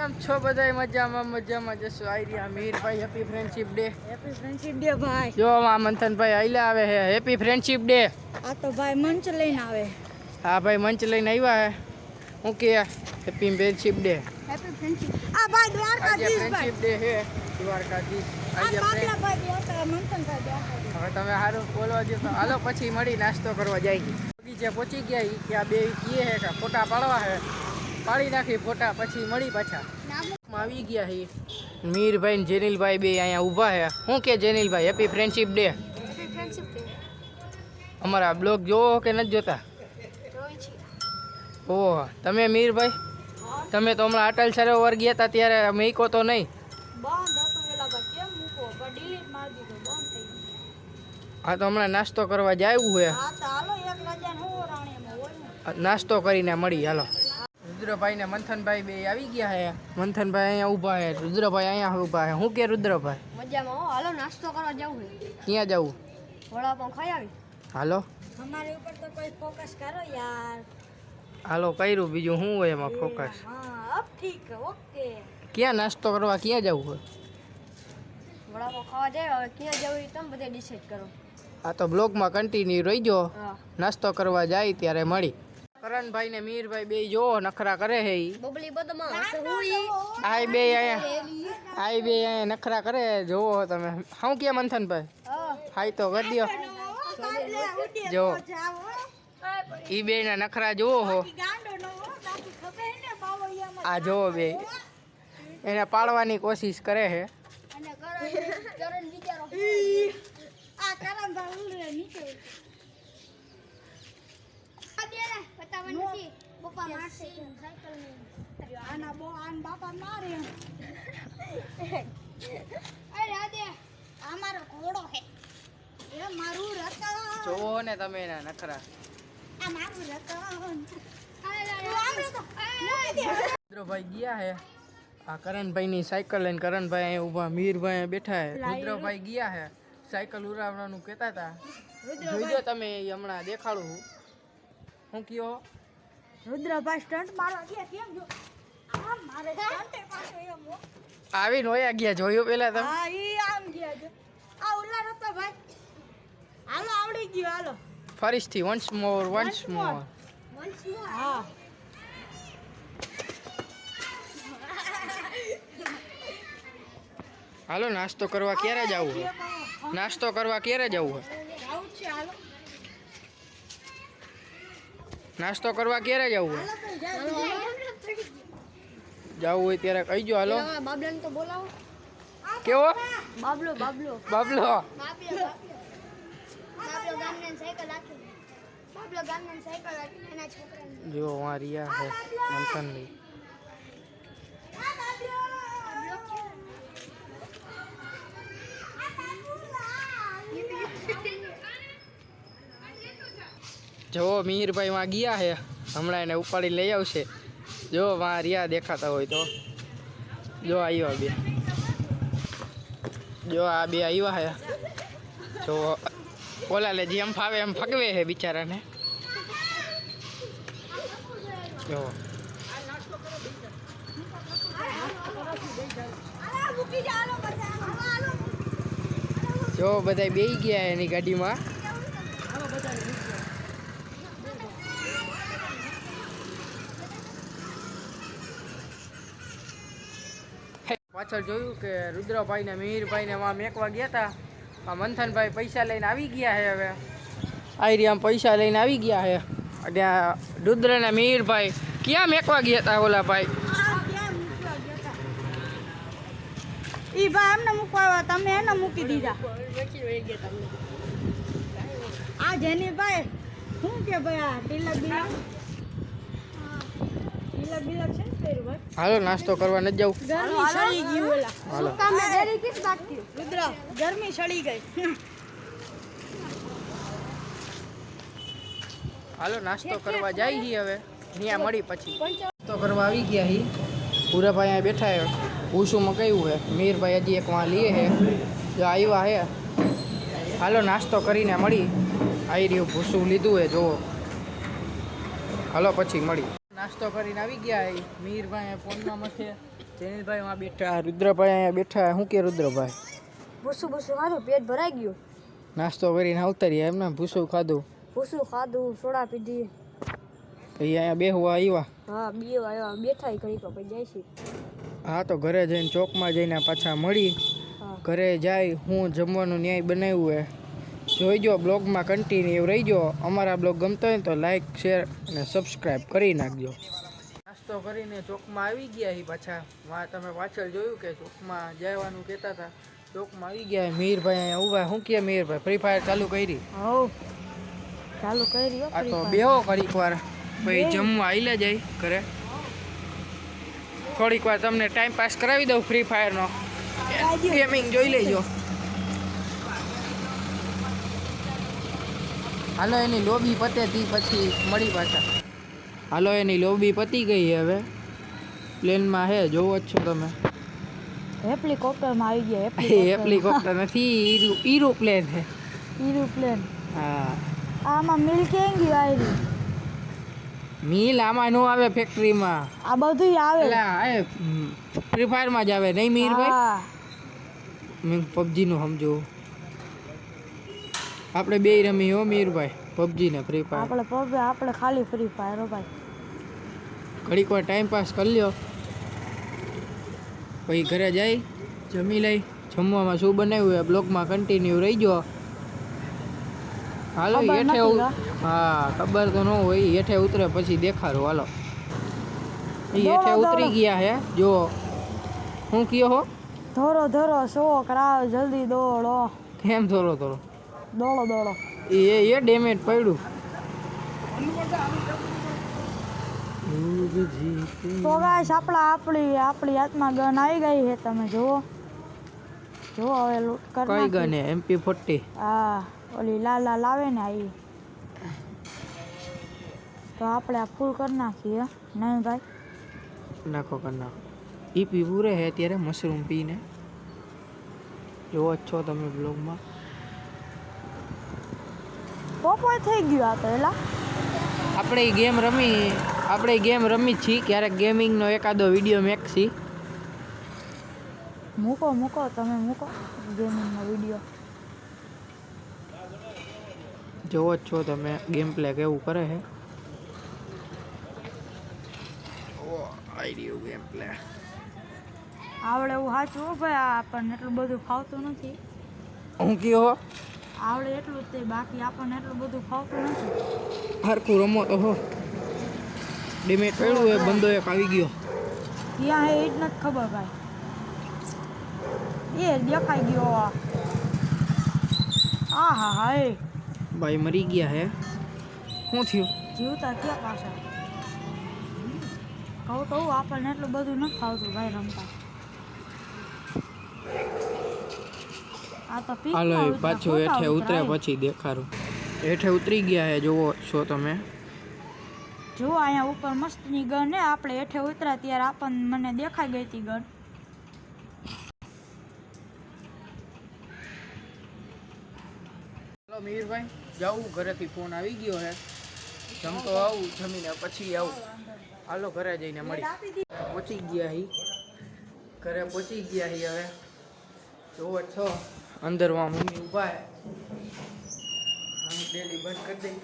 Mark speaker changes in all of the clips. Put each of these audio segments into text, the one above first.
Speaker 1: કેમ છો બધાય? મજામાં જશો. આવી રહ્યા Mirbhai, happy friendship day.
Speaker 2: Happy friendship day ભાઈ.
Speaker 1: જો આ મંથનભાઈ આઈલા આવે છે. Happy friendship day.
Speaker 2: આ તો ભાઈ મંચ લઈને આવે.
Speaker 1: હા ભાઈ મંચ લઈને આવ્યા હે. હું કે happy friendship day.
Speaker 2: Happy friendship. આ ભાઈ દ્વારકાધીશ
Speaker 1: ફ્રેન્ડશિપ ડે હે. દ્વારકાધીશ આજે
Speaker 2: ભાઈ બેઠા મંથનભાઈ બેઠા.
Speaker 1: હવે તમે સારું બોલવા દો તો હાલો પછી મળી નાસ્તો કરવા જાય. બગીચે પહોંચી ગયા કે આ બે કીએ હે કે ફોટા પાડવા હે. પાડી નાખી ફોટા પછી મળી પાછા આવી ગયા હી. મીરભાઈ ને જેનિલભાઈ બે અહીંયા ઊભા હે. શું કે Jenilbhai happy friendship day?
Speaker 2: Happy friendship day.
Speaker 1: અમારા બ્લોગ જોવો કે નથી જોતા?
Speaker 2: જોઈ છે.
Speaker 1: ઓહ તમે મીરભાઈ તમે તો હમણાં અટલ સરોવર ગયા હતા ત્યારે મેકો તો નહીં?
Speaker 2: બંધ હતું પેલા ભાઈ કેમ મૂકો પણ ડિલીટ મારી દીધો બંધ થઈ ગયું.
Speaker 1: હા તો હમણાં નાસ્તો કરવા જાવું હે.
Speaker 2: હા તો હાલો એક રજા નો રાણીમાં હોય ને
Speaker 1: નાસ્તો કરીને મળી હાલો. રુદ્રભાઈ ને મંથનભાઈ બે આવી ગયા હે. મંથનભાઈ અહીંયા ઊભા હે, રુદ્રભાઈ અહીંયા ઊભા હે. શું કે રુદ્રભાઈ?
Speaker 2: મજામાં હો. હાલો નાસ્તો કરવા જવું છે.
Speaker 1: ક્યાં જવું?
Speaker 2: વડાપાઉં ખાઈ આવી.
Speaker 1: હાલો
Speaker 2: અમારી ઉપર તો કોઈ ફોકસ કરો યાર.
Speaker 1: હાલો કર્યું બીજું શું હોય એમાં ફોકસ?
Speaker 2: હા અબ ઠીક ઓકે.
Speaker 1: ક્યાં નાસ્તો કરવા ક્યાં જવું હોય?
Speaker 2: વડાપાઉં ખાવા જાય હવે ક્યાં જવું એ તમે બધે ડિસાઈડ કરો.
Speaker 1: આ તો બ્લોગમાં કન્ટિન્યુ રહીજો.
Speaker 2: હા
Speaker 1: નાસ્તો કરવા જાય ત્યારે મળી. કરણભાઈ ને મીરભાઈ બે જો નખરા કરે હે. ઈ
Speaker 2: બબલી બદમાશ હુઈ
Speaker 1: આય બે અહીંયા નખરા કરે જોવો તમે. શું કે મંથનભાઈ? હાઈ તો કરી દો જો ઈ બે ના નખરા જોવો હો. આ જોવો બે એને પાડવાની કોશિશ કરે છે. જોવો ને તમે એના નખરા. રુદ્રભાઈ ગયા હે. આ કરણભાઈ ની સાયકલ લઈને કરણભાઈ અહીંયા ઊભા, મીરભાઈ બેઠા હે. રુદ્રભાઈ ગયા હે સાયકલ ઉડાવવાનું કહેતા હતા. જોઈજો તમે હમણાં દેખાડું હું. શું કયો?
Speaker 2: રુદ્રભાઈ સ્ટન્ટ મારવા ગયા કેમ જો આમ મારે સ્ટન્ટ પાછો એમ હો.
Speaker 1: આવીને હોયા ગયા જોયું પેલા તમે?
Speaker 2: હા ઈ આમ ગયા જો આ ઉલ્લા રતો ભાઈ. હાલો આવડી ગયું હાલો.
Speaker 1: ફરીથી વન્સ મોર
Speaker 2: હા
Speaker 1: હાલો નાસ્તો કરવા ક્યારે જવું છે? નાસ્તો કરવા ક્યારે જવું છે?
Speaker 2: આવું છે હાલો.
Speaker 1: નાસ્તો કરવા ક્યારે જવું છે? જવું હોય ત્યારે કહીજો. હાલો
Speaker 2: બાબલાને તો બોલાવો.
Speaker 1: કેવો
Speaker 2: બાબલો
Speaker 1: બાબલો?
Speaker 2: બાબલો ગામને સાયકલ રાખી. બાબલો ગામને સાયકલ રાખી એના છોકરાને
Speaker 1: જો આ રિયા છે મંથનની. જો મીરભાઈ માં ગયા હે, હમણાં એને ઉપાડી લઈ આવશે. જો વાં રિયા દેખાતા હોય તો જો આવ્યા બે. જો આ બે આવ્યા હે. જો ઓલા લે જેમ ફાવે એમ ફગવે હે બિચારાને. જો જો બધા બેસી ગયા એની ગાડીમાં. પાછળ જોયું કે રુદ્રભાઈ ને મીરભાઈ ને માં મેકવા ગયા હતા. આ મંથનભાઈ પૈસા લઈને આવી ગયા છે. હવે આઈ આમ પૈસા લઈને આવી ગયા છે. ત્યાં રુદ્ર ને મીરભાઈ ક્યાં મેકવા ગયા હતા? ઓલા ભાઈ
Speaker 2: ઈ ભાઈ એમને મૂકવા તમે એને મૂકી દીધા. આ જેની ભાઈ શું કે ભાઈ આ તિલક બિલક છે ને પેરું ભાઈ.
Speaker 1: હાલો નાસ્તો કરવા ન જાવ.
Speaker 2: ગરમી સળી ગઈ ઓલા.
Speaker 1: હાલો
Speaker 2: તમે ડેરી કિસ બાકી રુદ્ર ગરમી સળી ગઈ.
Speaker 1: હાલો નાસ્તો કરવા જાય હી. હવે ત્યાં મળી પછી નાસ્તો કરવા આવી ગયા હી. પૂરાભાઈ અહીંયા બેઠા હે. ભૂસું મકાયું હે. મીરભાઈ હજી એક વાં લીએ હે. જો આવ્યા હે. હાલો નાસ્તો કરીને મળી. આવી રહ્યું ભૂસું લીધું હે જુઓ. હાલો પછી મળી. નાસ્તો કરીને આવી ગયા હે. મીરભાઈ ફોનમાં મથે જેનિલભાઈ માં બેઠા, રુદ્રભાઈ અહીંયા બેઠા. શું કે રુદ્રભાઈ?
Speaker 2: ભૂસું ખાધું, પેટ ભરાઈ ગયું.
Speaker 1: નાસ્તો કરીને આવતા રહ્યા એમને? ભૂસું ખાધું,
Speaker 2: સોડા પીધી.
Speaker 1: પછી અહીંયા બેહવા આવ્યા.
Speaker 2: હા, બેઠા ઘડી પછી જાય છે.
Speaker 1: હા, તો ઘરે જઈને ચોકમાં જઈને પાછા મળી. ઘરે જાય હું જમવાનું ન્યાય બનાવ્યું હે જોઈજો. બ્લોગમાં કન્ટિન્યુ રહીજો. અમારા બ્લોગ ગમતો હોય તો લાઈક, શેર અને સબસ્ક્રાઈબ કરી નાખજો. નાસ્તો કરીને ચોકમાં આવી ગયા એ પાછા. તમે પાછળ જોયું કે ચોકમાં જવાનું કહેતા હતા. ચોકમાં આવી ગયા. મીરભાઈ અહીંયા ઊભા. શું કહે મીરભાઈ? ફ્રી ફાયર ચાલુ કરી?
Speaker 2: ચાલુ કરી.
Speaker 1: આ તો બેહો ઘડીક વાર, પછી જમવા આવીલે જાય ઘરે. થોડીક વાર તમને ટાઈમ પાસ કરાવી દઉં ફ્રી ફાયરનો. ગેમિંગ જોઈ લેજો. હાલો એની લોબી પતે તી પછી મળી પાછા. હાલો એની લોબી પતી ગઈ હવે. પ્લેનમાં હે, જોવો જ છો તમે.
Speaker 2: હેલિકોપ્ટરમાં આવી ગયા.
Speaker 1: હેલિકોપ્ટર નથી, એરોપ્લેન છે.
Speaker 2: એરોપ્લેન.
Speaker 1: હા,
Speaker 2: આમાં મિલ કેમ ગયું આવી?
Speaker 1: મિલ આમાં નો આવે, ફેક્ટરીમાં.
Speaker 2: આ બધું આવે.
Speaker 1: એટલે ફ્રી ફાયરમાં જ આવે નહીં મીરભાઈ? મેં પબજી નું સમજો. આપણે બે રમી હો મીરભાઈ, પબજી ને ફ્રી ફાયર.
Speaker 2: આપણે ખાલી ફ્રી ફાયર હો ભાઈ.
Speaker 1: ઘડીક વાર ટાઈમ પાસ કરી લ્યો, પછી ઘરે જાય જમી લઈ. જમવામાં શું બનાવ્યું એ બ્લોગમાં કન્ટિન્યુ રહીજો. હાલો હેઠે. હા, ખબર તો ન હોય. હેઠે ઉતરે પછી દેખાડું. હાલો એ હેઠે ઉતરી ગયા હે. જો હું કયો હો?
Speaker 2: ધોરો શો કરાવ, જલ્દી દોડો.
Speaker 1: કેમ ધોરો?
Speaker 2: દોડો.
Speaker 1: એ ડેમેજ પડ્યું.
Speaker 2: તો ગાઈસ આપણી હાથમાં ગન આવી ગઈ છે. તમે જુઓ હવે લૂટ કર.
Speaker 1: કઈ ગન હે? MP40.
Speaker 2: હા, ઓલી લાલ આવે ને આવી. તો આપણે આ ફૂલ કરી નાખીએ. નહીં ભાઈ?
Speaker 1: નાખો. ઈ પી પૂરે હે અત્યારે મશરૂમ પીને. જોવો જ છો તમે બ્લોગમાં.
Speaker 2: પોપોય થઈ ગયું આ તો. એલા
Speaker 1: આપણે ગેમ રમી છીએ. ક્યારેક ગેમિંગનો એકાદો વિડીયો મેકશી.
Speaker 2: મૂકો તમે મૂકો ગેમિંગનો વિડીયો.
Speaker 1: જોવો જ છો તમે ગેમ પ્લે કેવું કરે છે. ગેમ પ્લે
Speaker 2: આવડે એવું સાચું હો ભાઈ. આપણને એટલું બધું ફાવતું નથી.
Speaker 1: હું કયો?
Speaker 2: આવડે એટલું જ તે, બાકી આપણને એટલું બધું ફાવતું નથી.
Speaker 1: હરખું રમો તો હો. ડેમેજ પડ્યું એ બંદો એક આવી ગયો.
Speaker 2: ત્યાં એ જ નથી ખબર ભાઈ. એ દેખાઈ ગયો. હા એ
Speaker 1: ભાઈ મરી ગયા હે. શું થયું?
Speaker 2: જીવતા ક્યાં પાછા? કહું આપણને એટલું બધું નથી ફાવતું ભાઈ રમતા. આ તો
Speaker 1: હાલો પાછું હેઠે ઉતરે પછી દેખાડું. હેઠે ઉતરી ગયા હે, જોવો છો તમે.
Speaker 2: જો અહીંયા ઉપર મસ્તની ગન ને. આપણે હેઠે ઉતર્યા ત્યારે મને દેખાઈ ગઈ હતી ગન.
Speaker 1: હાલો મીરભાઈ, જાઉં ઘરેથી ફોન આવી ગયો હે. જમતો આવું, જમીને પછી આવું. હાલો ઘરે જઈને મળી. પહોંચી ગયા ઘરે પહોંચી ગયા હવે. જોવો છો અંદરમાં મમ્મી ઊભા હે. ડેલી બંધ કરી દઈ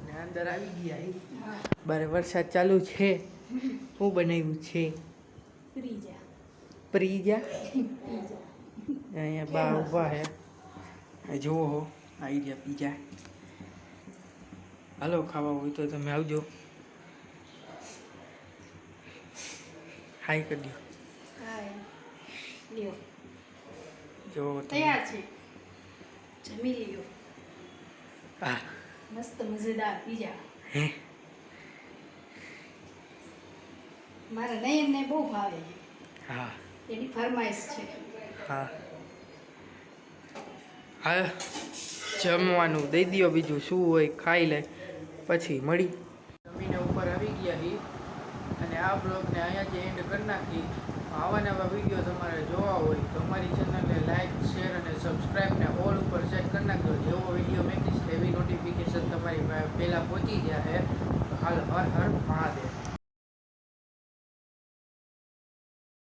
Speaker 1: અને અંદર આવી ગયા. બારે વરસાદ ચાલુ છે. શું બનાવ્યું છે? પ્રીજા. અહીંયા બા ઊભા હે. જુઓ હો, આવી ગયા પીઝા. હાલો ખાવા હોય તો તમે આવજો. હાય કરી દો. જો
Speaker 2: તૈયાર છે, જમી લ્યો.
Speaker 1: હા,
Speaker 2: મસ્ત મજેદાર પીઝા.
Speaker 1: હે
Speaker 2: મારા નયનને બહુ ભાવે.
Speaker 1: હા,
Speaker 2: એની ફરમાઈશ છે.
Speaker 1: હા જમવાનું દઈ દો. બીજું શું હોય, ખાઈ લે પછી મળી. જમીને ઉપર આવી ગયા હી અને આ બ્લોગને અહીંયા જ એન્ડ કરી નાખી. આવા નવા વિડીયો તમારે જોવા હોય તો અમારી ચેનલને લાઈક, શેર અને સબસ્ક્રાઈબને ઓલ ઉપર સેટ કરી નાખજો. જેવો વિડીયો મેકીશ એવી નોટિફિકેશન તમારી પહેલાં પહોંચી જાય. હાલ હર હર મહાદેવ.